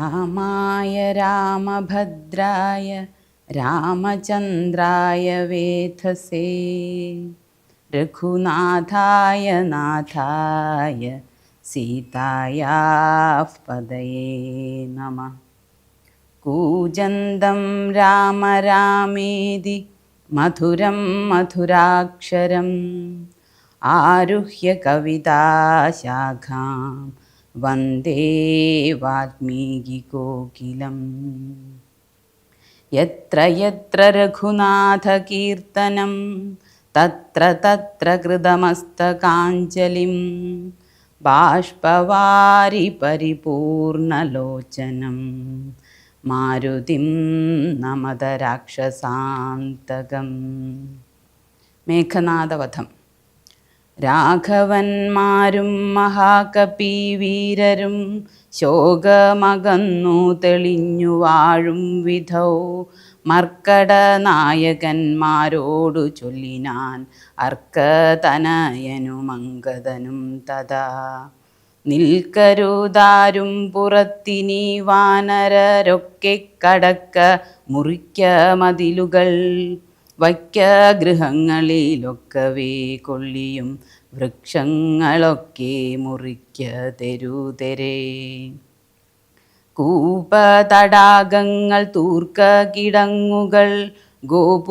രാമായ രാമഭദ്രായ രാമചന്ദ്രായ വേധസേ രഘുനാഥായ നാഥായ സീതായാഃ പദയേ നമഃ. കൂജന്തം രാമ രാമേതി മധുരം മധുരാക്ഷരം ആരുഹ്യ കവിതാശാഖാം വന്ദേ വാൽമീകികോകിലം. യത്ര യത്ര രഘുനാഥകീർത്തനം തത്ര തത്ര കൃതമസ്തകാഞ്ജലിം ബാഷ്പവാരി പരിപൂർണലോചനം മാരുതിം നമത രാക്ഷസാന്തകം. മേഘനാദവധം. രാഘവന്മാരും മഹാകപീവീരരും ശോകമകന്നു തെളിഞ്ഞു വാഴും വിധൗ മർക്കടനായകന്മാരോടു ചൊല്ലിനാൻ അർക്കതനയനും അങ്കദനും തഥാ. നിൽക്കരുതാരും പുറത്തിനി വാനരരൊക്കെ കടക്ക മുറിക്ക മതിലുകൾ വയ്ക്ക ഗൃഹങ്ങളിലൊക്കവേ കൊള്ളിയും വൃക്ഷങ്ങളൊക്കെ മുറിക്ക തെരുതെരേ. കൂപതടാകങ്ങൾ തൂർക്ക കിടങ്ങുകൾ ഗോപുരദ്വാരാവധി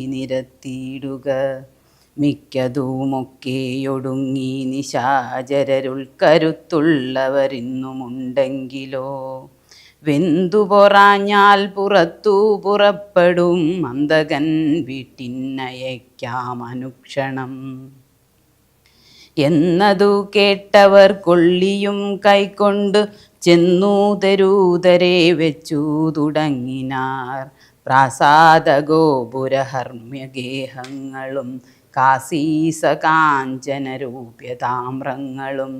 നിരത്തിയിടുക. മിക്കതുമൊക്കെയൊടുങ്ങി നിശാചരരുൾക്കരുത്തുള്ളവരിന്നുമുണ്ടെങ്കിലോ വെന്തുപൊറാഞ്ഞാൽ പുറത്തു പുറപ്പെടും അന്തകൻ വീട്ടിനയക്കാം അനുക്ഷണം എന്നതു കേട്ടവർ കൊള്ളിയും കൈക്കൊണ്ട് ചെന്നു തെരുതരെ വെച്ചു തുടങ്ങിനാർ. പ്രാസാദഗോപുരഹർമ്മ്യഗേഹങ്ങളും കാസീസകാഞ്ചനരൂപ്യതാമ്രങ്ങളും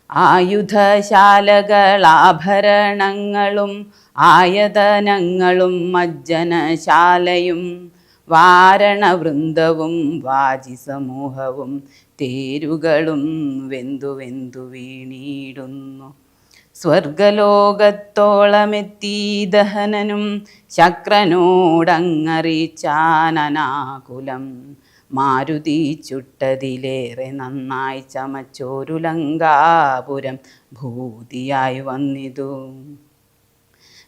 ആയുധശാലകളാഭരണങ്ങളും ആയതനങ്ങളും മജ്ജനശാലയും വാരണവൃന്ദവും വാജിസമൂഹവും തേരുകളും വെന്തു വെന്തു വീണിടുന്നു. സ്വർഗലോകത്തോളമെത്തി ദഹനനും ശക്രനോടങ്ങറിച്ചാനനാകുലം. മാരുതി ചുട്ടതിലേറെ നന്നായി ചമച്ചോരു ലങ്കാപുരം ഭൂതിയായി വന്നിതു.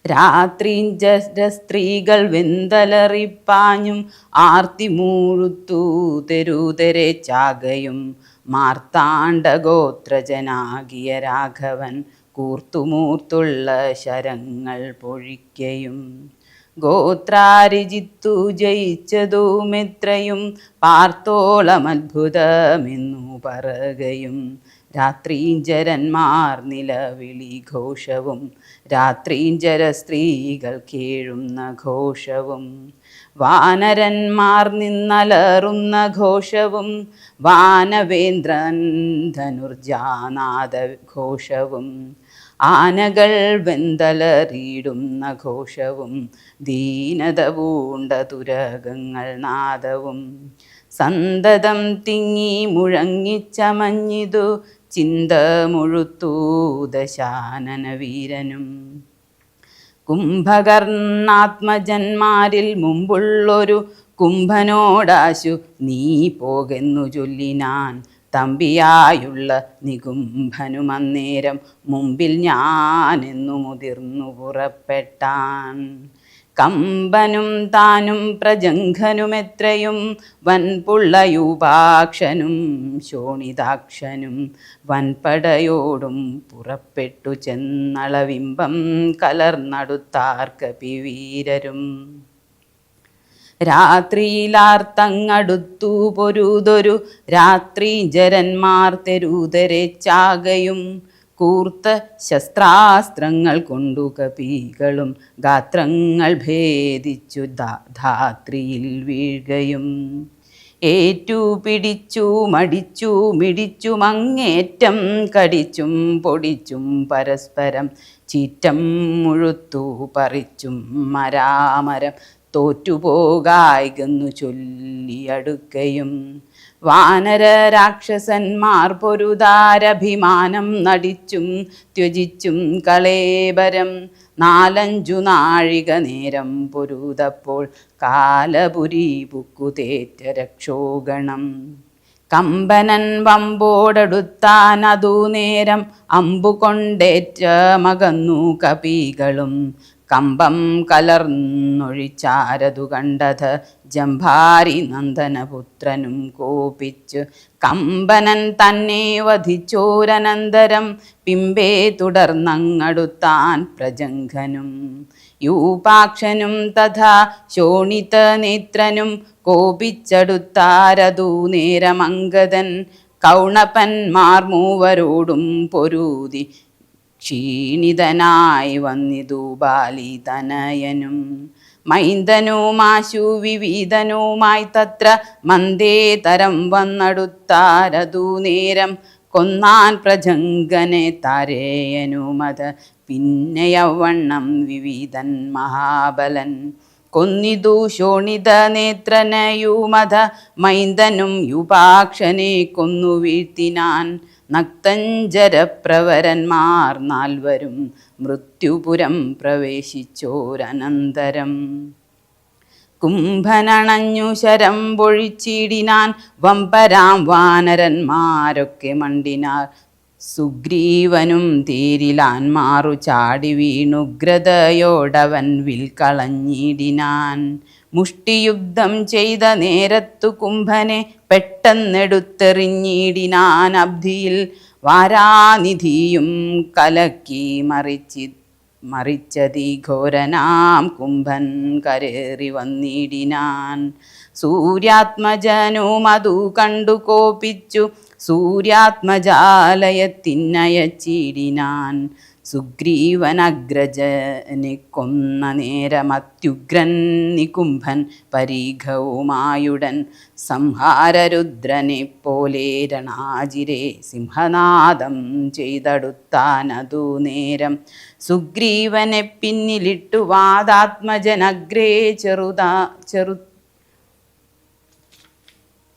രാത്രിഞ്ചര സ്ത്രീകൾ വെന്തലറിപ്പാഞ്ഞും ആർത്തി മൂഴുത്തു തെരുതെരെ ചാകയും മാർത്താണ്ഡഗോത്രജനാകിയ രാഘവൻ കൂർത്തുമൂർത്തുള്ള ശരങ്ങൾ പൊഴിക്കയും. ഗോത്രാരിജിത്തു ജയിച്ചതുമെത്രയും പാർത്തോളമത്ഭുതമെന്നു പറകയും. രാത്രീഞ്ചരന്മാർ നിലവിളി ഘോഷവും രാത്രീഞ്ചര സ്ത്രീകൾ കേഴുന്ന ഘോഷവും വാനരന്മാർ നിന്നലറുന്ന ഘോഷവും വാനവേന്ദ്രൻ ധനുർജാനാദ ഘോഷവും ആനകൾ വെന്തലറിയിടുന്ന ഘോഷവും ദീനത പൂണ്ട തുരകങ്ങൾ നാദവും സന്തതം തിങ്ങി മുഴങ്ങിച്ചമഞ്ഞിതു ചിന്ത മുഴുത്തു ദശാനന വീരനും. കുംഭകർണാത്മജന്മാരിൽ മുമ്പുള്ളൊരു കുംഭനോടാശു നീ പോകെന്നു ചൊല്ലിനാൻ. തമ്പിയായുള്ള നികുംഭനുമന്നേരം മുമ്പിൽ ഞാനെന്നു മുതിർന്നു പുറപ്പെട്ടാൻ. കമ്പനും താനും പ്രജംഘനുമെത്രയും വൻപുള്ളയൂപാക്ഷനും ശോണിതാക്ഷനും വൻപടയോടും പുറപ്പെട്ടു ചെന്നളവിമ്പം കലർന്നടുത്താർക്കപിവീരരും. രാത്രിയിലാർത്തങ്ങടുത്തു പൊരുതൊരു രാത്രിജരന്മാർ തെരുതരെ ചാകയും. കൂർത്ത ശസ്ത്രാസ്ത്രങ്ങൾ കൊണ്ടു കപികളും ഗാത്രങ്ങൾ ഭേദിച്ചു ധാത്രിയിൽ വീഴുകയും. ഏറ്റു പിടിച്ചു മടിച്ചു മിടിച്ചും അങ്ങേറ്റം കടിച്ചും പൊടിച്ചും പരസ്പരം ചീറ്റം മുഴുത്തു പറിച്ചും മരാമരം തോറ്റുപോകായികെന്നു ചൊല്ലിയടുക്കയും വാനര രാക്ഷസന്മാർ പൊരുതാരഭിമാനം നടിച്ചും ത്യജിച്ചും കളേബരം 4-5 നാഴിക നേരം പൊരുതപ്പോൾ കാലപുരി പുക്കുതേറ്റ രക്ഷോഗണം കമ്പനൻ വമ്പോടടുത്താൻ അതു നേരം അമ്പുകൊണ്ടേറ്റ മകന്നു കപികളും കമ്പം കലർന്നൊഴിച്ചാരതു കണ്ടത് ജംഭാരി നന്ദനപുത്രനും കോപിച്ചു കമ്പനൻ തന്നെ വധിച്ചോരനന്തരം പിമ്പേ തുടർന്നങ്ങടുത്താൻ പ്രജംഘനും യൂപാക്ഷനും തഥാ ശോണിതനേത്രനും കോപിച്ചടുത്താരതു നേരമംഗതൻ കൗണപന്മാർ മൂവരോടും പൊരുതി ക്ഷീണിതനായി വന്നിതു ബാലിതനയനും മൈന്ദനുമാശു വിവിധനുമായി തത്ര മന്ദേതരം വന്നടുത്താരതു നേരം കൊന്നാൻ പ്രജംഗനെ താരേയനുമത പിന്നെയവണ്ണം വിവിധൻ മഹാബലൻ കൊന്നിതു ശോണിത നേത്രനയുമത മൈന്ദനും യുപാക്ഷനെ കൊന്നു വീഴ്ത്തിനാൻ നക്തഞ്ചരപ്രവരന്മാർ 4 മൃത്യുപുരം പ്രവേശിച്ചോരനന്തരം കുംഭനണഞ്ഞു ശരം പൊഴിച്ചിടിനാൻ വമ്പരാം വാനരന്മാരൊക്കെ മണ്ടിനാർ സുഗ്രീവനും തേരിലാൻമാറു ചാടി വീണുഗ്രതയോടവൻ വിൽക്കളഞ്ഞിടിനാൻ മുഷ്ടിയുദ്ധം ചെയ്ത നേരത്തു കുംഭനെ പെട്ടെന്നെടുത്തെറിഞ്ഞിടിനാൻ അബ്ധിയിൽ വാരാനിധിയും കലക്കി മറിച്ചതി ഘോരനാം കുംഭൻ കരേറി വന്നിടിനാൻ സൂര്യാത്മജനും അതു കണ്ടു കോപിച്ചു സൂര്യാത്മജാലയത്തിനയച്ചിടിനാൻ സുഗ്രീവനഗ്രജനെ കൊന്ന നേരമത്യുഗ്രൻ നികുംഭൻ പരീഘവുമായുടൻ സംഹാരരുദ്രനെ പോലെ രണാജിരെ സിംഹനാദം ചെയ്തടുത്താനതു നേരം സുഗ്രീവനെ പിന്നിലിട്ടു വാദാത്മജനഗ്രേ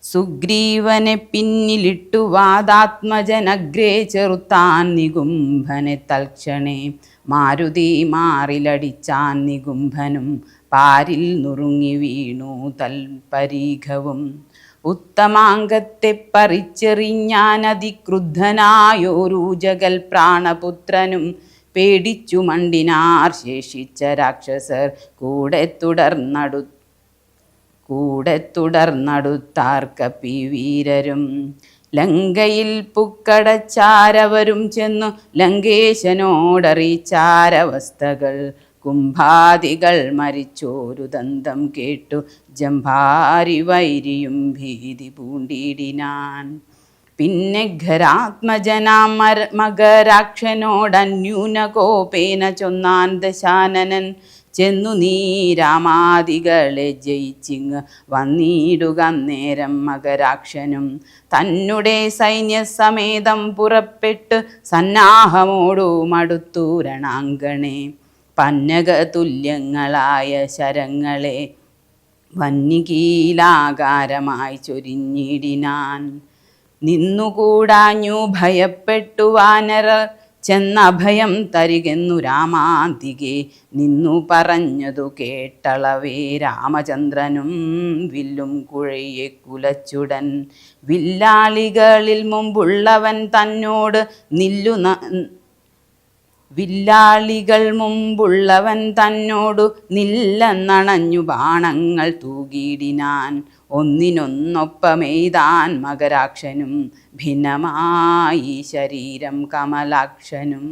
സുഗ്രീവനെ പിന്നിലിട്ടു വാദാത്മജനഗ്രേ ചെറുത്താൻ നികുംഭനെ തൽക്ഷണേ മാരുതി മാറിലടിച്ചാൻ നികുംഭനും പാരിൽ നുറുങ്ങി വീണു തൽപരീഘവും ഉത്തമാംഗത്തെ പറിച്ചെറിഞ്ഞാനതിക്രുദ്ധനായോരു ജഗൽ പ്രാണപുത്രനും പേടിച്ചു മണ്ടിനാർ ശേഷിച്ച രാക്ഷസർ കൂടെ തുടർന്നടുത്താർ കപിവീരരും ലങ്കയിൽ പുക്കടച്ചാരവരും ചെന്നു ലങ്കേശനോടറിയിച്ചാരവസ്ഥകൾ കുംഭാദികൾ മരിച്ചോരു ദന്തം കേട്ടു ജംഭാരി വൈരിയും ഭീതി പൂണ്ടിടിനാൻ പിന്നെ ഖരാത്മജനാം മകരാക്ഷനോടന്യൂനകോപേന ചൊന്നാൻ ദശാനനൻ ചെന്നു നീ രാമാദികളെ ജയിച്ചിങ് വന്നിടുക നേരം മകരാക്ഷനും തന്നെ സൈന്യസമേതം പുറപ്പെട്ടു സന്നാഹമോടു മടുത്തു രണാങ്കണേ പന്നകതുല്യങ്ങളായ ശരങ്ങളെ വന്യകീലാകാരമായി ചൊരിഞ്ഞിടിനാൻ നിന്നുകൂടാഞ്ഞു ഭയപ്പെട്ടു വാനരർ ചെന്നഭയം തരികെന്നു രാമാന്തികെ നിന്നു പറഞ്ഞതു കേട്ടളവേ രാമചന്ദ്രനും വില്ലും കുഴയെ കുലച്ചുടൻ വില്ലാളികളിൽ മുമ്പുള്ളവൻ തന്നോട് നില്ലെന്നണഞ്ഞു ബാണങ്ങൾ തൂകിയിടിനാൻ ഒന്നിനൊന്നൊപ്പമെയ്താൻ മകരാക്ഷനും ഭിന്നമായി ശരീരം കമലാക്ഷനും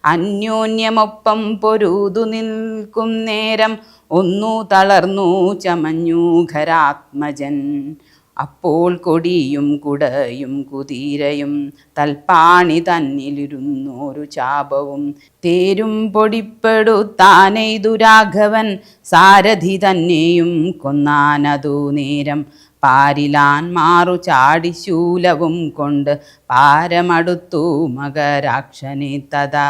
അന്യോന്യമൊപ്പം പൊരുതു നിൽക്കും നേരം ഒന്നു തളർന്നു ചമഞ്ഞു ഖരാത്മജൻ അപ്പോൾ കൊടിയും കുടയും കുതിരയും തൽപ്പാണി തന്നിലിരുന്നോരു ചാപവും തേരും പൊടിപ്പെടുത്താനെയ്തു രാഘവൻ സാരഥി തന്നെയും കൊന്നാനതു നേരം പാരിലാൻ മാറു ചാടി ശൂലവും കൊണ്ട് പാരമടുത്തു മകരാക്ഷനെ തഥാ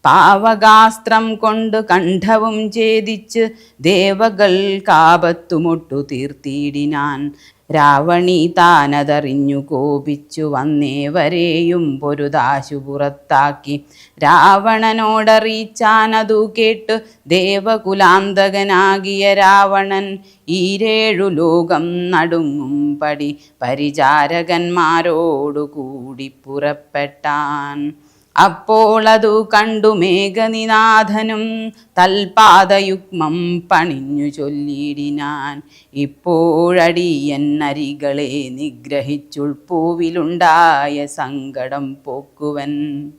പാവകാസ്ത്രം കൊണ്ട് കണ്ഠവും ഛേദിച്ച് ദേവകൾക്കാപത്തുമൊട്ടു തീർത്തിയിടിനാൻ. രാവണി താനതറിഞ്ഞു കോപിച്ചു വന്നേവരെയും പൊരുതാശു പുറത്താക്കി. രാവണനോടറിയിച്ചാനതു കേട്ടു ദേവകുലാന്തകനാകിയ രാവണൻ ഈരേഴു ലോകം നടുങ്ങും പടി പരിചാരകന്മാരോടു കൂടി പുറപ്പെട്ടാൻ. അപ്പോളതു കണ്ടു മേഘനിനാഥനും തൽപാദയുഗ്മം പണിഞ്ഞു ചൊല്ലിയിടിനാൻ. ഇപ്പോഴടിയന്നരികളെ നിഗ്രഹിച്ചുൾപ്പൂവിലുണ്ടായ സങ്കടം പോക്കുവൻ.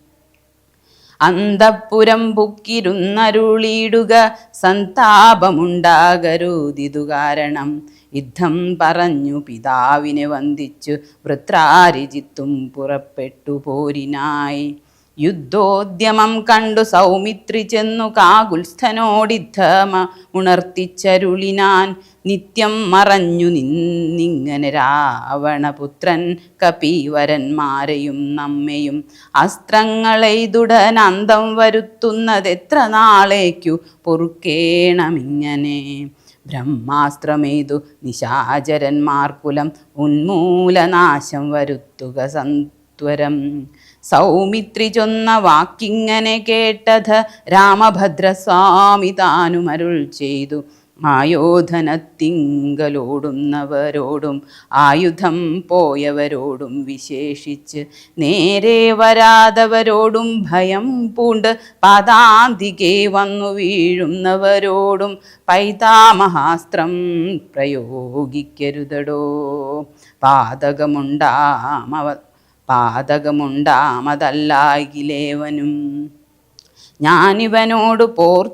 അന്തഃപുരം പുക്കിരുന്നരുളിയിടുക സന്താപമുണ്ടാകരുതിതു കാരണം. യുദ്ധം പറഞ്ഞു പിതാവിനെ വന്ദിച്ചു വൃത്രാരിജിത്തും പുറപ്പെട്ടു പോരിനായി. യുദ്ധോദ്യമം കണ്ടു സൗമിത്രി ചെന്നു കാകുൽസ്ഥനോടിദ്ധമ ഉണർത്തിച്ചരുളിനാൻ. നിത്യം മറഞ്ഞു നിന്നിങ്ങനെ രാവണപുത്രൻ കപീവരന്മാരെയും നമ്മയും അസ്ത്രങ്ങളെയ്തുടൻ അന്തം വരുത്തുന്നതെത്ര നാളേക്കു പൊറുക്കേണമിങ്ങനെ. ബ്രഹ്മാസ്ത്രമേതു നിശാചരന്മാർക്കുലം ഉന്മൂലനാശം വരുത്തുക സത്വരം. സൗമിത്രി ചൊന്ന വാക്കിങ്ങനെ കേട്ടത് രാമഭദ്രസ്വാമി താനും അരുൾ ചെയ്തു. ആയോധനത്തിങ്കലോടുന്നവരോടും ആയുധം പോയവരോടും വിശേഷിച്ച് നേരെ വരാതവരോടും ഭയം പൂണ്ട് പാതാന്തികെ വന്നു വീഴുന്നവരോടും പൈതാമഹാസ്ത്രം പ്രയോഗിക്കരുതടോ. പാതകമുണ്ടാമതല്ലാകിലേവനും. ഞാനിവനോട് പോർ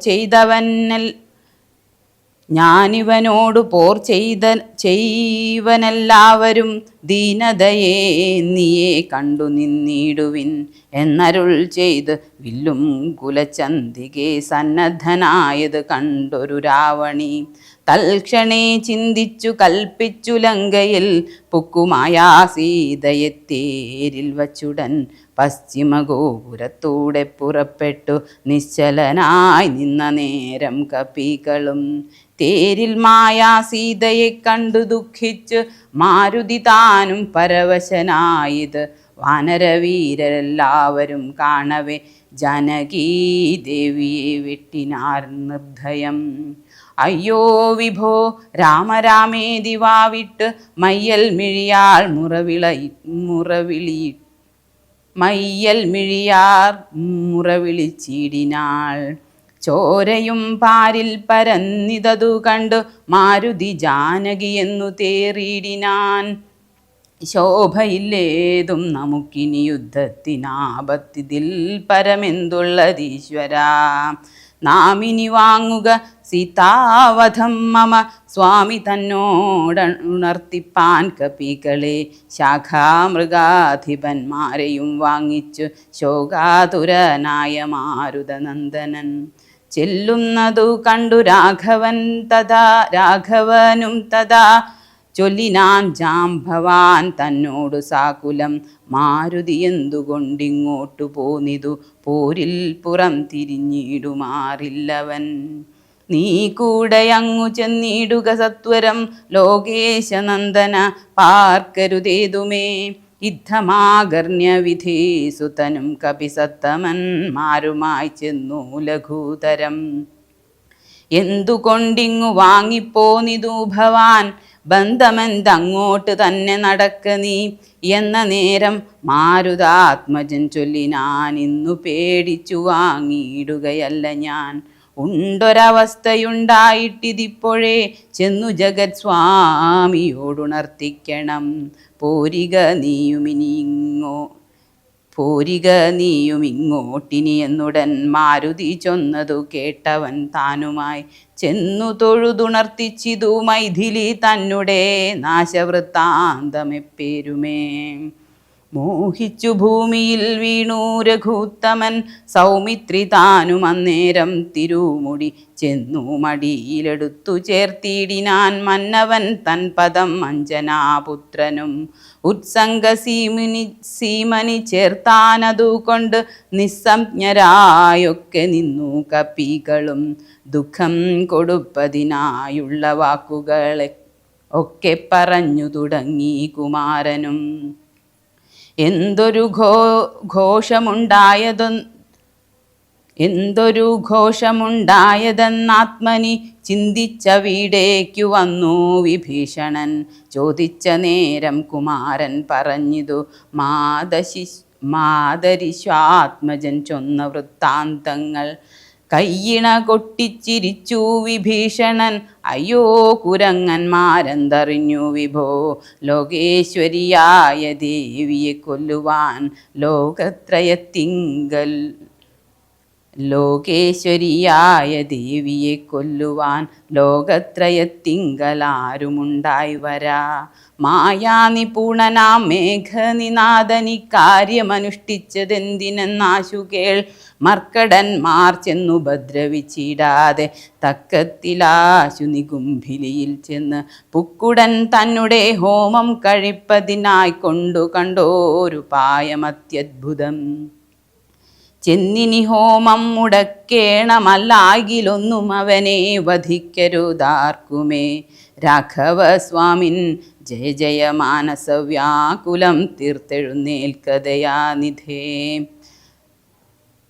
ചെയ്വനെല്ലാവരും ദീനതയെ നീയെ കണ്ടു നിന്നിടുവിൻ എന്നരുൾ ചെയ്ത് വില്ലും കുലച്ചന്തികെ സന്നദ്ധനായത് കണ്ടൊരു രാവണി തൽക്ഷണേ ചിന്തിച്ചു കൽപ്പിച്ചു ലങ്കയിൽ പുക്കുമായാ സീതയെ തേരിൽ വച്ചുടൻ പശ്ചിമഗോപുരത്തൂടെ പുറപ്പെട്ടു നിശ്ചലനായി നിന്ന നേരം കപികളും. തേരിൽ മായാ സീതയെ കണ്ടു ദുഃഖിച്ചു മാരുതി താനും പരവശനായത് വാനരവീരരെല്ലാവരും കാണവേ ജാനകീ ദേവിയെ വെട്ടിനാർ നിർദ്ധയം. അയ്യോ വിഭോ രാമരാമേതി വാവിട്ട് മയ്യൽ മിഴിയാൾ മുറവിളിച്ചിടിനാൾ. ചോരയും പാരിൽ പരന്നിതതു കണ്ടു മാരുതി ജാനകി എന്നു തേറിയിടിനാൻ. ശോഭയില്ലേതും നമുക്കിനി യുദ്ധത്തിനാപത്തിതിൽ പരമെന്തുള്ളതീശ്വര. നാമിനി വാങ്ങുക സീതാവധം മമ സ്വാമി തന്നോടുണർത്തിപ്പാൻ കപികളെ ശാഖാമൃഗാധിപന്മാരെയും വാങ്ങിച്ചു ശോകാതുരനായ മാരുതനന്ദനൻ. ചെല്ലുന്നതു കണ്ടു രാഘവനും തഥാ ചൊല്ലിനാൻ ജാംഭവാൻ തന്നോടു സാകുലം. മാരുതി എന്തുകൊണ്ടിങ്ങോട്ടു പോന്നിതു പോരിൽ പുറം തിരിഞ്ഞിടുമാറില്ലവൻ. നീ കൂടെ അങ്ങു ചെന്നിടുക സത്വരം ലോകേശനന്ദന പാർക്കരുതേതുമേ. യുദ്ധമാകർണ്യവിധീസുതനും കപിസത്തമന്മാരുമായി ചെന്നു ലഘൂതരം. എന്തുകൊണ്ടിങ്ങു വാങ്ങിപ്പോന്നിതു ഭവാൻ ബന്ധമെന്തങ്ങോട്ട് തന്നെ നടക്ക നീ എന്ന നേരം മാരുതാത്മജൻ ചൊല്ലിനാൻ. ഇന്നു പേടിച്ചു വാങ്ങിയിടുകയല്ല ഞാൻ. ഉണ്ടൊരവസ്ഥയുണ്ടായിട്ടിതിപ്പോഴേ ചെന്നു ജഗത് സ്വാമിയോടുണർത്തിക്കണം. പോരിക നീയുമിങ്ങോട്ടിനി എന്നുടൻ മാരുതി ചൊന്നതു കേട്ടവൻ താനുമായി ചെന്നു തൊഴുതുണർത്തിച്ചിതു മൈഥിലി തന്നെ നാശവൃത്താന്തമെപ്പേരുമേ. മോഹിച്ചു ഭൂമിയിൽ വീണു രഘുത്തമൻ. സൗമിത്രി താനും അന്നേരം തിരുമുടി ചെന്നു മടിയിലെടുത്തു ചേർത്തിടിനാൻ. മന്നവൻ തൻ പദം അഞ്ജനാപുത്രനും ഉത്സംഗ സീമനി ചേർത്താനതുകൊണ്ട് നിസ്സംജ്ഞരായൊക്കെ നിന്നു കപ്പികളും. ദുഃഖം കൊടുപ്പതിനായുള്ള വാക്കുകളെ ഒക്കെ പറഞ്ഞു തുടങ്ങി കുമാരനും. എന്തൊരു ഘോഷമുണ്ടായതെന്നാത്മനി ചിന്തിച്ച വീടേക്കു വന്നു വിഭീഷണൻ. ചോദിച്ച നേരം കുമാരൻ പറഞ്ഞിതു മാതരിശ്വാത്മജൻ ചൊന്ന വൃത്താന്തങ്ങൾ. കയ്യിണ കൊട്ടിച്ചിരിച്ചു വിഭീഷണൻ. അയ്യോ കുരങ്ങന്മാരെന്തറിഞ്ഞു വിഭോ, ലോകേശ്വരിയായ ദേവിയെ കൊല്ലുവാൻ ലോകത്രയത്തിങ്കലാരുമുണ്ടായി വരാ. മായാനിപൂണനാം മേഘനിനാദനിക്കാര്യമനുഷ്ഠിച്ചതെന്തിനെന്നാശു കേൾ. മർക്കടന്മാർ ചെന്നുപദ്രവിച്ചിടാതെ തക്കത്തിലാശു നികുംഭിലിയിൽ ചെന്ന് പുക്കുടൻ തന്നെ ഹോമം കഴിപ്പതിനായി കൊണ്ടു കണ്ടോരുപായമത്യദ്ഭുതം. ചെന്നിനി ഹോമം മുടക്കേണമല്ലാകിലൊന്നും അവനെ വധിക്കരുതാർക്കുമേ. രാഘവസ്വാമിൻ ജയ ജയ മാനസവ്യാകുലം തീർത്തെഴുന്നേൽക്കതയാനിധേ.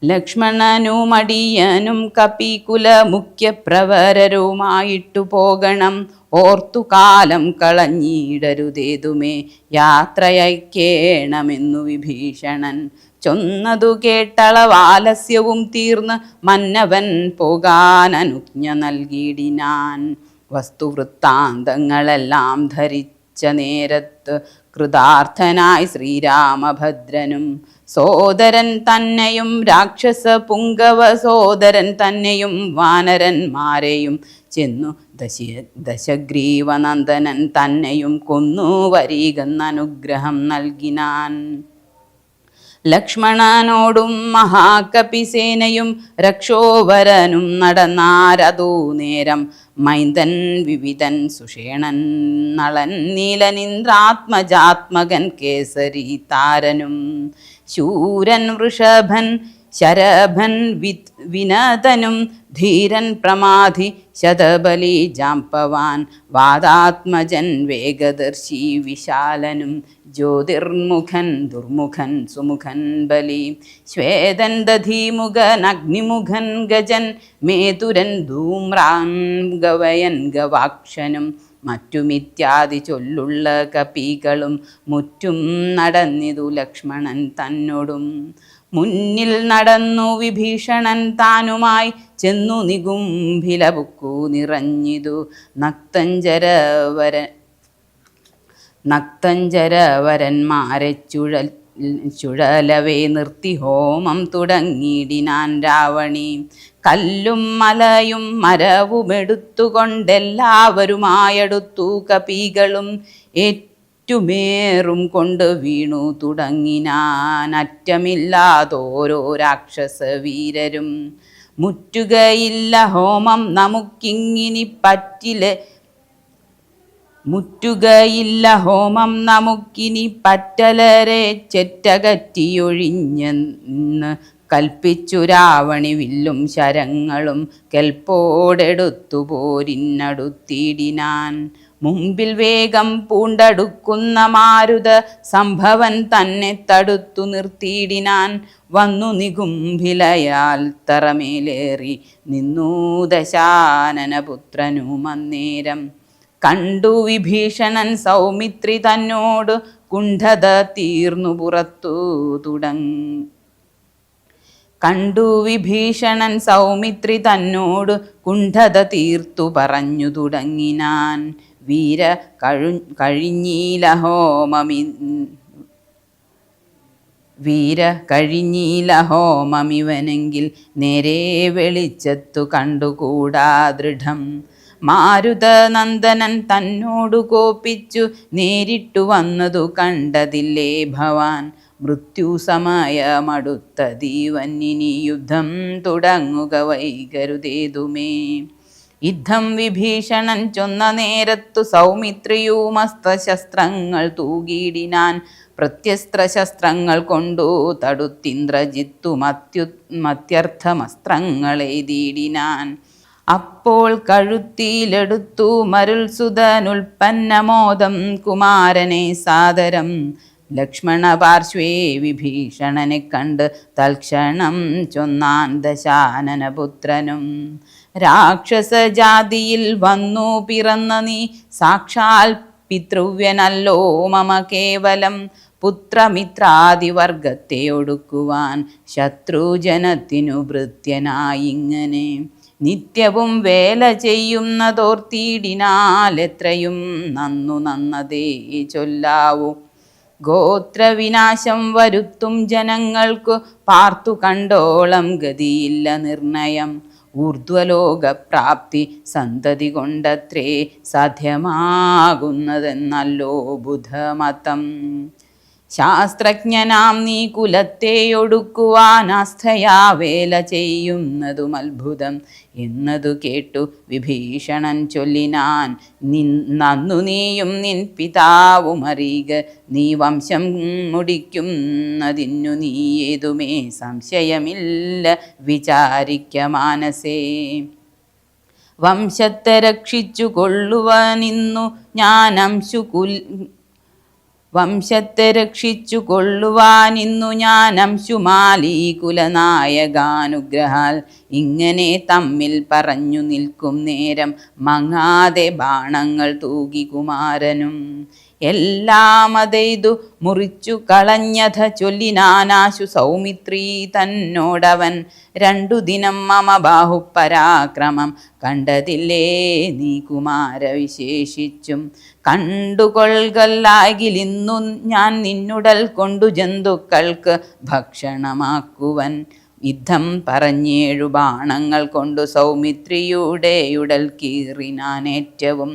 ലക്ഷ്മണനുമടിയനും കപികുല മുഖ്യപ്രവരരുമായിട്ടു പോകണം. ഓർത്തു കാലം കളഞ്ഞിടരുതേതുമേ യാത്രയക്കേണമെന്നു വിഭീഷണൻ ചൊന്നതു കേട്ടളവാലസ്യവും തീർന്ന് മന്നവൻ പോകാൻ അനുജ്ഞ നൽകിയിടിനാൻ. വസ്തുവൃത്താന്തങ്ങളെല്ലാം ധരിച്ച നേരത്ത് കൃതാർത്ഥനായി ശ്രീരാമഭദ്രനും സോദരൻ തന്നെയും രാക്ഷസ പുങ്കവ സോദരൻ തന്നെയും വാനരന്മാരെയും ചെന്നു ദശഗ്രീവനന്ദനൻ തന്നെയും കൊന്നു വരീകെന്നനുഗ്രഹം നൽകിനാൻ. ലക്ഷ്മണനോടും മഹാകപിസേനയും രക്ഷോവരനും നടന്നാരതൂ നേരം. മൈന്ദൻ വിവിധൻ സുഷേണൻ നളൻ നീലനിന്ദ്രാത്മജാത്മകൻ കേസരി താരനും ശൂരൻ വൃഷഭൻ ശരഭൻ വിനതനും ധീരൻ പ്രമാധി ശതബലി ജാംപവാൻ വാദാത്മജൻ വേഗദർശി വിശാലനും ജ്യോതിർമുഖൻ ദുർമുഖൻ സുമുഖൻ ബലി ശ്വേതൻ ദധീമുഖൻ അഗ്നിമുഖൻ ഗജൻ മേതുരൻ ധൂമ്രാൻ ഗവയൻ ഗവാക്ഷനും മറ്റുമിത്യാദി ചൊല്ലുള്ള കപികളും മുറ്റും നടന്നിതു ലക്ഷ്മണൻ തന്നോടും. മുന്നിൽ നടന്നു വിഭീഷണൻ താനുമായി ചെന്നു നികുംഭിലബുക്കു നിറഞ്ഞിതു. നക്തഞ്ചരവരന്മാരെ ചുഴലവേ നിർത്തി ഹോമം തുടങ്ങിയിടിനാൻ രാവണി. കല്ലും മലയും മരവുമെടുത്തുകൊണ്ടെല്ലാവരുമായടുത്തു കപികളും ഏറ്റുമേറും കൊണ്ട് വീണു തുടങ്ങിനാൻ അറ്റമില്ലാതോരോ രാക്ഷസവീരരും. മുറ്റുകയില്ല ഹോമം നമുക്കിങ്ങിനി പറ്റലരെ ചെറ്റകറ്റിയൊഴിഞ്ഞെന്ന് കൽപ്പിച്ചു രാവണി വില്ലും ശരങ്ങളും കെൽപ്പോടെടുത്തു പോരിനടുത്തിടിനാൻ. മുമ്പിൽ വേഗം പൂണ്ടടുക്കുന്ന മാരുത സംഭവൻ തന്നെ തടുത്തു നിർത്തിയിടിനാൻ. വന്നു നികുംഭിലയാൽ തറമേലേറി നിന്നു ദശാനനപുത്രനും അന്നേരം. കണ്ടു വിഭീഷണൻ സൗമിത്രി തന്നോട് കുണ്ഠത തീർന്നു പുറത്തു തീർത്തു പറഞ്ഞു തുടങ്ങിനാൻ. വീര കഴിഞ്ഞീല ഹോമമിവനെങ്കിൽ നേരെ വെളിച്ചത്തു കണ്ടുകൂടാ ദൃഢം. മാരുതനന്ദനൻ തന്നോടു കോപിച്ചു നേരിട്ടു വന്നതു കണ്ടതില്ലേ ഭവാൻ. മൃത്യു സമയമടുത്ത ദീവന്നിനി യുദ്ധം തുടങ്ങുക വൈകരുതേതുമേ. യുദ്ധം വിഭീഷണൻ ചൊന്ന നേരത്തു സൗമിത്രിയുമസ്ത്രശസ്ത്രങ്ങൾ തൂകിയിടിനാൻ. പ്രത്യസ്ത്രശസ്ത്രങ്ങൾ കൊണ്ടു തടുത്തിന്ദ്രജിത്തു മത്യർത്ഥമസ്ത്രങ്ങളെയ്തിടിനാൻ. അപ്പോൾ കഴുത്തിയിലെടുത്തു മരുൾസുതനുൽപ്പന്നമോദം കുമാരനെ സാദരം. ലക്ഷ്മണ പാർശ്വേ വിഭീഷണനെ കണ്ട് തൽക്ഷണം ചൊന്നാൻ ദശാനനപുത്രനും. രാക്ഷസജാതിയിൽ വന്നു പിറന്ന നീ സാക്ഷാൽ പിതൃവ്യനല്ലോ മമ കേവലം. പുത്രമിത്രാദിവർഗത്തെ ഒടുക്കുവാൻ ശത്രുജനത്തിനു ഭൃത്യനായിങ്ങനെ. നിത്യവും വേല ചെയ്യുന്നതോർത്തിടിനാൽ എത്രയും നന്നതേ ചൊല്ലാവൂ. ഗോത്രവിനാശം വരുത്തും ജനങ്ങൾക്കു പാർത്തു കണ്ടോളം ഗതിയില്ല നിർണയം. ഊർധ്വലോകപ്രാപ്തി സന്തതി കൊണ്ടത്രേ സാധ്യമാകുന്നതെന്നല്ലോ ബുധമതം. ശാസ്ത്രജ്ഞനാം നീ കുലത്തെ ഒടുക്കുവാനാസ്ഥയാ വേല ചെയ്യുന്നതും അത്ഭുതം എന്നതു കേട്ടു വിഭീഷണൻ ചൊല്ലിനാൻ. നന്നു നീയും നിൻ പിതാവും അറിയുക, നീ വംശം മുടിക്കുന്നതിന്നു നീ ഏതുമേ സംശയമില്ല വിചാരിക്ക മാനസേ. വംശത്തെ രക്ഷിച്ചു കൊള്ളുവാനിന്നു ഞാൻ അംശുമാലീ കുലനായകാനുഗ്രഹാൽ. ഇങ്ങനെ തമ്മിൽ പറഞ്ഞു നിൽക്കും നേരം മങ്ങാതെ ബാണങ്ങൾ തൂകി കുമാരനും. എല്ലാം അതെയ്തു മുറിച്ചു കളഞ്ഞഥ ചൊല്ലിനാനാശു സൗമിത്രീ തന്നോടവൻ. 2 ദിനം മമ ബാഹുപരാക്രമം കണ്ടതില്ലേ നീ കുമാര വിശേഷിച്ചും. കണ്ടുകൊള്ളുകല്ലാകിലിന്നു ഞാൻ നിന്നുടൽ കൊണ്ടു ജന്തുക്കൾക്ക് ഭക്ഷണമാക്കുവൻ. യുദ്ധം പറഞ്ഞേഴു ബാണങ്ങൾ കൊണ്ടു സൗമിത്രിയുടെ ഉടൽ കീറിനാനേറ്റവും.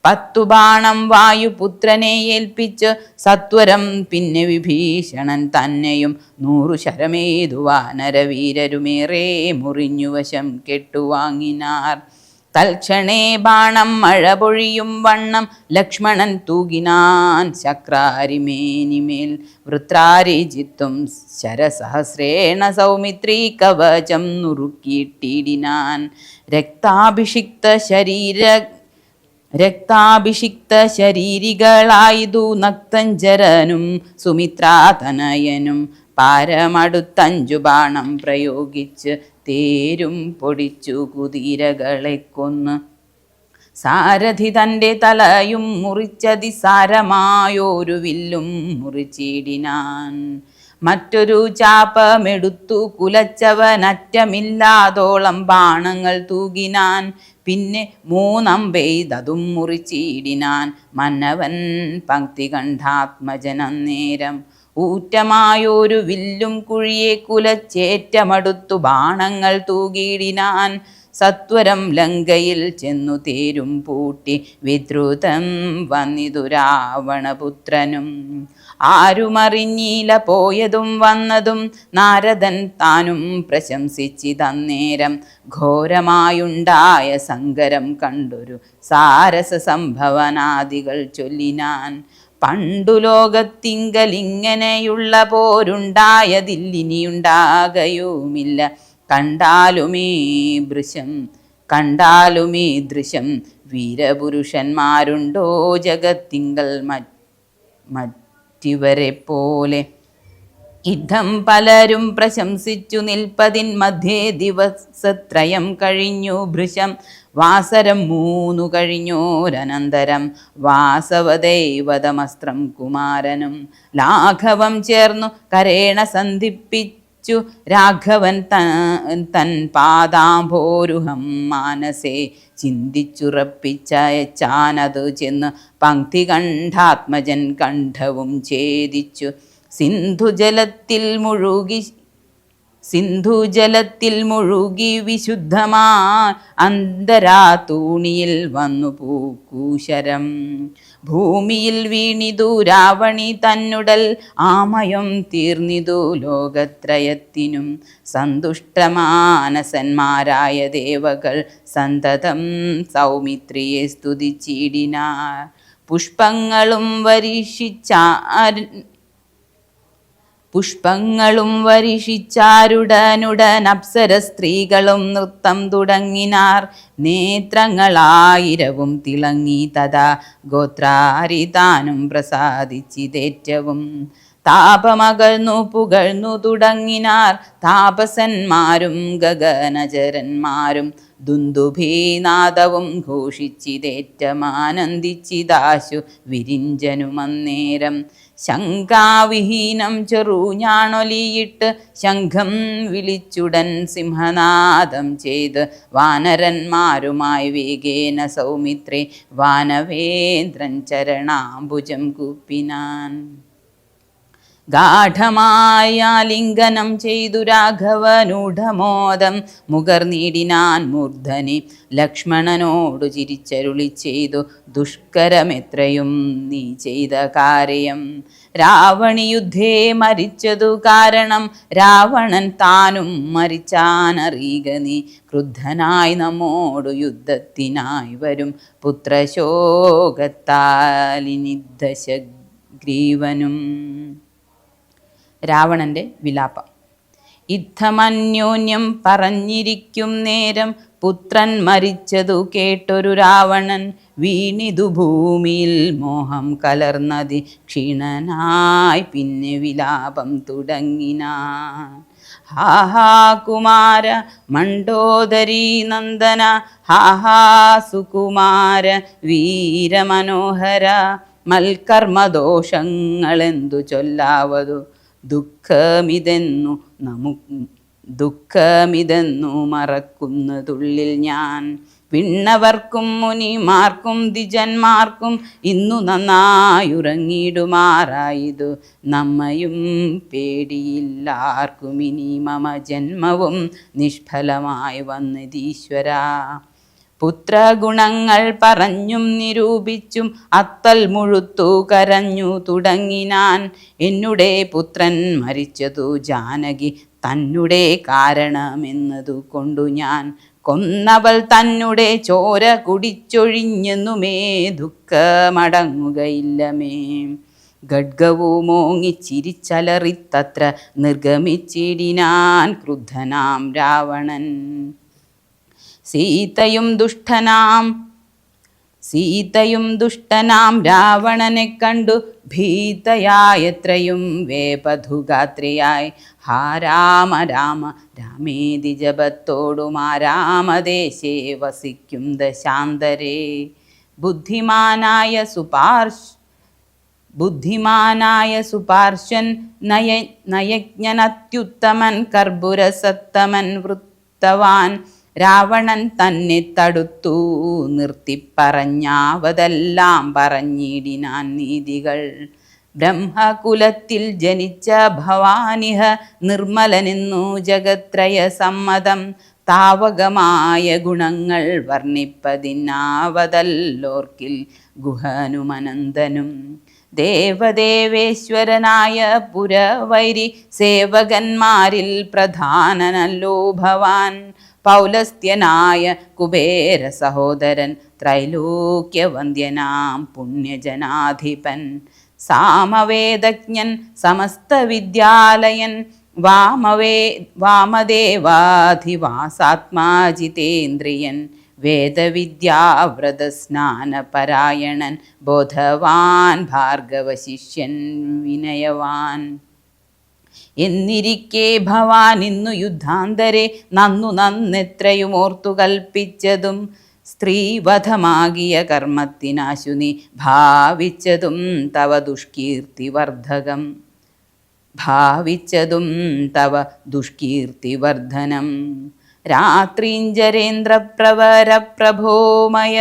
10 ബാണം വായുപുത്രനെ ഏൽപ്പിച്ച് സത്വരം പിന്നെ വിഭീഷണൻ തന്നെയും 100 ശരമേതു വാനരവീരരുമേറെ മുറിഞ്ഞു വശം കെട്ടുവാങ്ങിനാർ. തൽക്ഷണേ ബാണം മഴ പൊഴിയും വണ്ണം ലക്ഷ്മണൻ തൂകിനാൻ ശക്രാരിമേനിമേൽ. വൃത്രാരിജിത്തും ശരസഹസ്രേണ സൗമിത്രീ കവചം നുറുക്കിയിട്ടിടിനാൻ. രക്താഭിഷിക്ത ശരീരികളായതു നക്തഞ്ചരനും സുമിത്രാതനയനും. പാരമടുത്തഞ്ചു ബാണം പ്രയോഗിച്ച് തേരും പൊടിച്ചു കുതിരകളെ കൊന്ന്. സാരഥി തൻ്റെ തലയും മുറിച്ചതിസാരമായോരു വില്ലും മുറിച്ചിടിനാൻ. മറ്റൊരു ചാപമെടുത്തു കുലച്ചവനറ്റമില്ലാതോളം ബാണങ്ങൾ തൂകിനാൻ. പിന്നെ 3 അമ്പെയ്തതും മുറിച്ചിടിനാൻ. മന്നവൻ പങ്ക്തി കണ്ഠാത്മജനന്നേരം. ഊറ്റമായൊരു വില്ലും കുഴിയെ കുലച്ചേറ്റമടുത്തു ബാണങ്ങൾ തൂകിയിടിനാൻ. സത്വരം ലങ്കയിൽ ചെന്നു തേരും പൂട്ടി വിദ്രുതം വന്നിതു രാവണപുത്രനും. ആരുമറിഞ്ഞീല പോയതും വന്നതും നാരദൻ താനും പ്രശംസിച്ചിതന്നേരം. ഘോരമായുണ്ടായ സങ്കരം കണ്ടൊരു സാരസ സംഭവനാദികൾ ചൊല്ലിനാൻ. പണ്ടു ലോകത്തിങ്കലിങ്ങനെയുള്ള പോരുണ്ടായതില്ലിനിയുണ്ടാകയുമില്ല. കണ്ടാലുമീ ദൃശ്യം വീരപുരുഷന്മാരുണ്ടോ ജഗത്തിങ്കൽ മറ്റിവരെ പോലെ. യുദ്ധം പലരും പ്രശംസിച്ചു നിൽപ്പതിൻ മധ്യേ ദിവസത്രയം കഴിഞ്ഞു ഭൃശം. വാസരം 3 കഴിഞ്ഞോരനന്തരം വാസവദൈവതമസ്ത്രം കുമാരനും. ലാഘവം ചേർന്നു കരേണ സന്ധിപ്പിച്ചു രാഘവൻ തൻ പാദാംഭോരുഹം മാനസേ ചിന്തിച്ചുറപ്പിച്ചയച്ചാനതു ചെന്ന് പങ്ക്തി സിന്ധുജലത്തിൽ മുഴുകി വിശുദ്ധമാ അന്തരാ തൂണിയിൽ വന്നു പൂക്കൂശരം. ഭൂമിയിൽ വീണിതു രാവണി തന്നുടൽ ആമയം തീർന്നിതു ലോകത്രയത്തിനും. സന്തുഷ്ടമാനസന്മാരായ ദേവകൾ സന്തതം സൗമിത്രിയെ സ്തുതിച്ചിടിനാർ. പുഷ്പങ്ങളും വരിഷിച്ചാരുടനുടൻ അപ്സര സ്ത്രീകളും നൃത്തം തുടങ്ങിനാർ. നേത്രങ്ങളായിരവും തിളങ്ങി തഥാ ഗോത്രാരിതാനും പ്രസാദിച്ചിതേറ്റവും. താപമകന്നു പുകഴ്ന്നു തുടങ്ങിനാർ താപസന്മാരും ഗഗനചരന്മാരും. ദുന്ദുഭീനാദവും ഘോഷിച്ചിതേറ്റമാനന്ദിച്ചിതാശു വിരിഞ്ചനുമന്നേരം. ശങ്കാവിഹീനം ചെറുഞാണൊലിയിട്ട് ശംഖം വിളിച്ചുടൻ സിംഹനാദം ചെയ്ത് വാനരന്മാരുമായി വേഗേന സൗമിത്രേ വാനവേന്ദ്രൻ ചരണാംബുജം കൂപ്പിനാൻ. ഗാഠമായ ലിംഗനം ചെയ്തു രാഘവനൂഢമോദം മുകർന്നിടിനാൻ മൂർധനി. ലക്ഷ്മണനോടു ചിരിച്ചരുളി ചെയ്തു ദുഷ്കരമെത്രയും നീ ചെയ്ത കാര്യം. രാവണിയുദ്ധേ മരിച്ചതു കാരണം രാവണൻ താനും മരിച്ചാനറിയുക നീ. ക്രുദ്ധനായി നമ്മോടു യുദ്ധത്തിനായി വരും പുത്രശോകത്താലിനിദ്ധശഗ്രീവനും. രാവണന്റെ വിലാപം. യുദ്ധമന്യോന്യം പറഞ്ഞിരിക്കും നേരം പുത്രൻ മരിച്ചതു കേട്ടൊരു രാവണൻ വീണിതു ഭൂമിയിൽ മോഹം കലർന്നതി ക്ഷീണനായി പിന്നെ വിലാപം തുടങ്ങിനാൻ. ഹാഹാ കുമാര മണ്ഡോദരീ നന്ദന ഹാഹാ സുകുമാര വീരമനോഹര. മൽക്കർമ്മദോഷങ്ങളെന്തു ചൊല്ലാവതു ദുഃഖമിതെന്നു മറക്കുന്നതുള്ളിൽ ഞാൻ. വിണ്ണവർക്കും മുനിമാർക്കും ദ്വിജന്മാർക്കും ഇന്നു നന്നായുറങ്ങിടുമാറായിതു. നമ്മയും പേടിയില്ലാർക്കും ഇനി മമ ജന്മവും നിഷ്ഫലമായി വന്നതീശ്വരാ. പുത്രഗുണങ്ങൾ പറഞ്ഞും നിരൂപിച്ചും അത്തൽ മുഴുത്തു കരഞ്ഞു തുടങ്ങിനാൻ. എന്നുടെ പുത്രൻ മരിച്ചതു ജാനകി തന്നുടെ കാരണമെന്നതു കൊണ്ടു ഞാൻ. കൊന്നവൾ തന്നുടെ ചോര കുടിച്ചൊഴിഞ്ഞെന്നുമേ ദുഃഖമടങ്ങുകയില്ലമേ. ഖഡ്ഗവുമോങ്ങി ചിരിച്ചലറിത്തത്ര നിർഗമിച്ചിടിനാൻ ക്രുദ്ധനാം രാവണൻ. സീതയും ദുഷ്ടനാം രാവണനെ കണ്ടു ഭീതയായത്രയും വേപധുഗാത്രിയായി. ഹാ രാമ രാമ രാമേതി ജപത്തോടും ആ രാമദേശേ വസിക്കും ദശാന്തരേ. ബുദ്ധിമാനായ സുപാർശ്വൻ നയജ്ഞനത്യുത്തമൻ കർപ്പുരസത്തമൻ വൃത്തവാൻ. രാവണൻ തന്നെ തടുത്തു നിർത്തിപ്പറഞ്ഞാവതെല്ലാം പറഞ്ഞിടിനാൻ നീതികൾ. ബ്രഹ്മകുലത്തിൽ ജനിച്ച ഭവാനിഹ നിർമ്മലനെന്നു ജഗത്രയ സമ്മതം. താവകമായ ഗുണങ്ങൾ വർണ്ണിപ്പതിനാവതല്ലോർക്കിൽ ഗുഹനുമനന്തനും. ദേവദേവേശ്വരനായ പുരവൈരി സേവകന്മാരിൽ പ്രധാനനല്ലോ ഭവാൻ. പൗലസ്ത്യനായ കുബേര സഹോദരൻ ത്രൈലോക്യവന്ദ്യനാം പുണ്യജനാധിപൻ. സാമവേദജ്ഞൻ സമസ്ത വിദ്യാലയൻ വാമദേവാധിവാസാത്മാജിതേന്ദ്രിയൻ. വേദവിദ്യാവ്രതസ്നാനപരായണൻ ബോധവാൻ ഭാർഗവശിഷ്യൻ വിനയവാൻ. എന്നിരിക്കെ ഭവാൻ ഇന്നു യുദ്ധാന്തരെ നന്നെത്രയും ഓർത്തു കൽപ്പിച്ചതും. സ്ത്രീവധമാകിയ കർമ്മത്തിനാശു നീ ഭാവിച്ചതും തവ ദുഷ്കീർത്തിവർദ്ധനം. രാത്രീഞ്ചരേന്ദ്രപ്രവരപ്രഭോമയ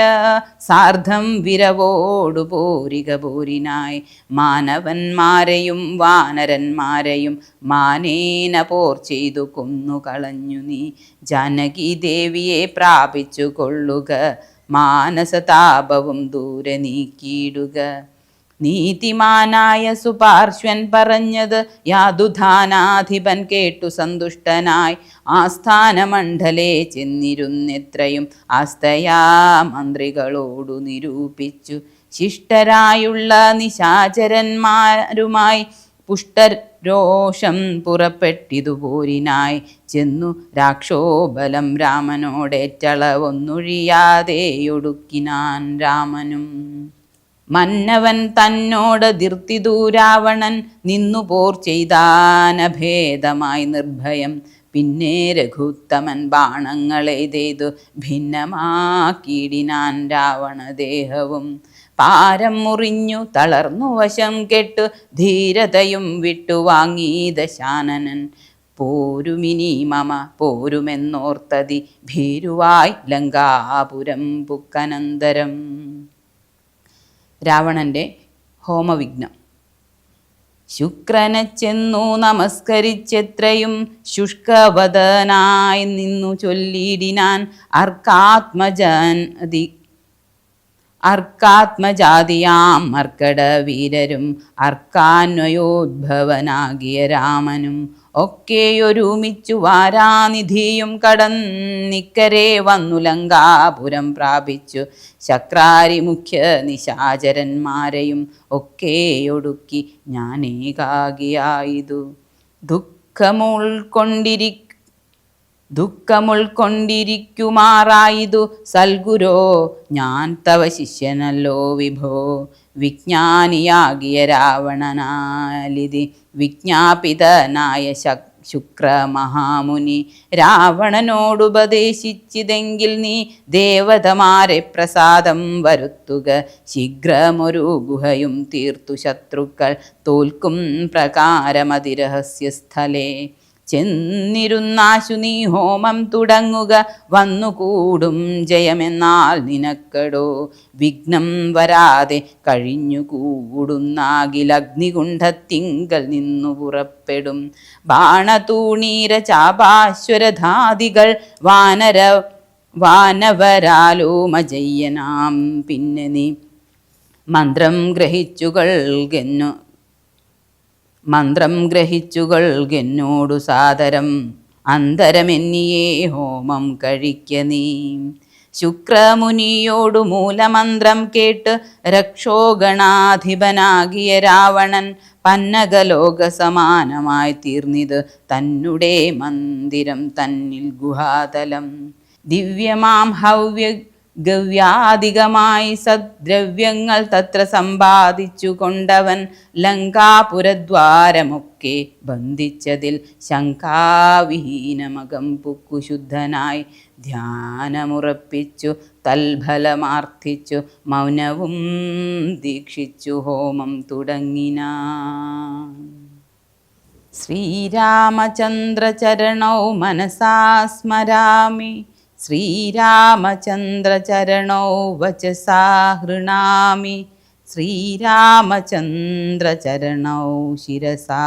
സാർദ്ധം വിരവോടു പോരിക പോരിനായി മാനവന്മാരെയും വാനരന്മാരെയും മാനേന പോർ ചെയ്തു കൊന്നുകളഞ്ഞു നീ. ജാനകി ദേവിയെ പ്രാപിച്ചു കൊള്ളുക, മാനസതാപവും ദൂരെ നീക്കിയിടുക. നീതിമാനായ സുപാർശ്വൻ പറഞ്ഞത് യാതുധാനാധിപൻ കേട്ടു സന്തുഷ്ടനായി. ആസ്ഥാനമണ്ഡലേ ചെന്നിരുന്നെത്രയും ആസ്തയാ മന്ത്രികളോടു നിരൂപിച്ചു. ശിഷ്ടരായുള്ള നിശാചരന്മാരുമായി പുഷ്ടരോഷം പുറപ്പെട്ടിതു പോരിനായി. ചെന്നു രാക്ഷോബലം രാമനോടേറ്റളവൊന്നൊഴിയാതെയൊടുക്കിനാൻ രാമനും. മന്നവൻ തന്നോട് ധൃതിതു രാവണൻ നിന്നു പോർ ചെയ്താനഭേദമായി നിർഭയം. പിന്നെ രഘുത്തമൻ ബാണങ്ങളെയ്തു ഭിന്നമാക്കിയിടിനാൻ രാവണദേഹവും. പാരം മുറിഞ്ഞു തളർന്നു വശം കെട്ടു ധീരതയും വിട്ടുവാങ്ങി ദശാനനൻ. പോരുമിനി മമ പോരുമെന്നോർത്തതി ഭീരുവായി ലങ്കാപുരം പുക്കനന്തരം. രാവണൻ്റെ ഹോമവിഘ്നം. ശുക്രനെ ചെന്നു നമസ്കരിച്ചെത്രയും ശുഷ്കവദനായി നിന്നു ചൊല്ലിടിനാൻ. അർക്കാത്മജാതിയാം മർക്കട വീരരും അർക്കാന്വയോദ്ഭവനാകിയ രാമനും ഒക്കെയൊരുമിച്ചു വാരാനിധിയും കടന്നിക്കരെ വന്നു ലങ്കാപുരം പ്രാപിച്ചു. ശക്രാരി മുഖ്യ നിശാചരന്മാരെയും ഒക്കെയൊടുക്കി ഞാനേകാകിയായതു. ദുഃഖമുൾക്കൊണ്ടിരിക്കുമാറായിതു സൽഗുരോ ഞാൻ തവ ശിഷ്യനല്ലോ വിഭോ. വിജ്ഞാനിയാകിയ രാവണനാലിതി വിജ്ഞാപിതനായ ശുക്രമഹാമുനി രാവണനോടുപദേശിച്ചിതെങ്കിൽ നീ ദേവതമാരെ പ്രസാദം വരുത്തുക. ശീഘ്രമൊരു ഗുഹയും തീർത്തു ശത്രുക്കൾ തോൽക്കും പ്രകാരമതിരഹസ്യസ്ഥലേ. ചെന്നിരുന്നാശു നീ ഹോമം തുടങ്ങുക, വന്നുകൂടും ജയമെന്നാൽ നിനക്കടോ. വിഘ്നം വരാതെ കഴിഞ്ഞുകൂടുന്നാകിലഗ്നികുണ്ഠത്തിങ്കൽ നിന്നു പുറപ്പെടും. ബാണതൂണീര ചാപാശ്വരധാദികൾ വാനവരാലോമജയ്യനാം. പിന്നെ നീ മന്ത്രം ഗ്രഹിച്ചുകൊൾകെന്നോടു സാദരം അന്തരമെന്നിയേ ഹോമം കഴിക്ക നീ. ശുക്രമുനിയോടു മൂലമന്ത്രം കേട്ട് രക്ഷോഗണാധിപനാകിയ രാവണൻ പന്നകലോക സമാനമായി തീർന്നിത് തന്നെ മന്ദിരം തന്നിൽ ഗുഹാതലം. ദിവ്യമാം ഗവ്യാധികമായി സദ്ദ്രവ്യങ്ങൾ തത്ര സമ്പാദിച്ചു കൊണ്ടവൻ ലങ്കാപുരദ്വാരമൊക്കെ ബന്ധിച്ചതിൽ ശങ്കാവിഹീനമകം പുക്കുശുദ്ധനായി ധ്യാനമുറപ്പിച്ചു തൽഫലമാർത്ഥിച്ചു മൗനവും ദീക്ഷിച്ചു ഹോമം തുടങ്ങിനാൻ. ശ്രീരാമചന്ദ്രചരണൗ മനസാ സ്മരാമി, ശ്രീരാമചന്ദ്രചരണൗ വചസാ ഹൃണാമി, ശ്രീരാമചന്ദ്രചരണൗ ശിരസാ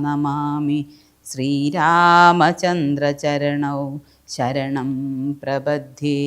നമാമി, ശ്രീരാമചന്ദ്രചരണൗ ശരണം പ്രപദ്യേ.